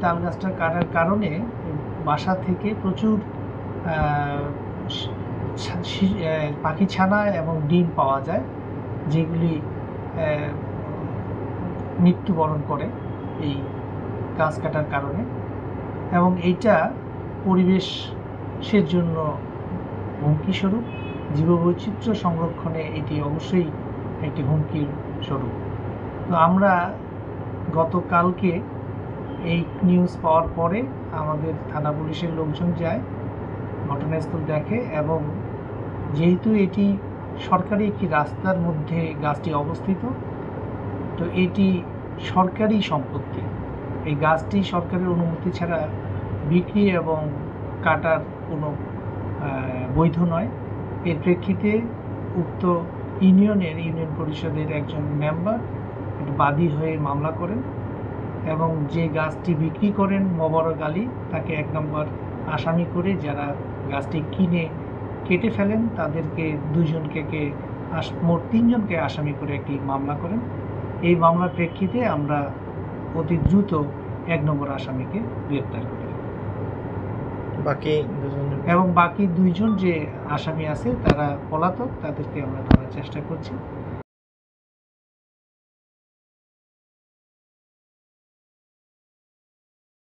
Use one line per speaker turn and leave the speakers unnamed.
তাল গাছটা কাটার কারণে বাসা থেকে প্রচুর পাখি ছানা এবং ডিম পাওয়া যায়, যেগুলি মৃত্যুবরণ করে এই গাছ কাটার কারণে। এবং এইটা পরিবেশের জন্য হুমকি স্বরূপ, জীববৈচিত্র্য সংরক্ষণে এটি অবশ্যই একটি হুমকির স্বরূপ। তো আমরা গতকালকে এই নিউজ পাওয়ার পরে আমাদের থানা পুলিশের লোকজন যায়, ঘটনাস্থল দেখে, এবং যেহেতু এটি সরকারি একটি রাস্তার মধ্যে গাছটি অবস্থিত, তো এটি সরকারি সম্পত্তি। এই গাছটি সরকারের অনুমতি ছাড়া বিক্রি এবং কাটার কোনো বৈধ নয়। এর প্রেক্ষিতে উক্ত ইউনিয়ন পরিষদের একজন মেম্বার বাদী হয়ে মামলা করেন, এবং যে গাছটি বিক্রি করেন মোবারক আলী, তাকে 1 নম্বর আসামি করে, যারা গাছটি কিনে কেটে ফেলেন তাদেরকে 2 জনকে মোট 3 জনকে আসামি করে একটি মামলা করেন। এই মামলার প্রেক্ষিতে আমরা অতি দ্রুত 1 নম্বর আসামিকে গ্রেপ্তার করি, বাকি 2 জন যে আসামি আছে তারা পলাতক, তাদেরকে আমরা ধরার চেষ্টা করছি।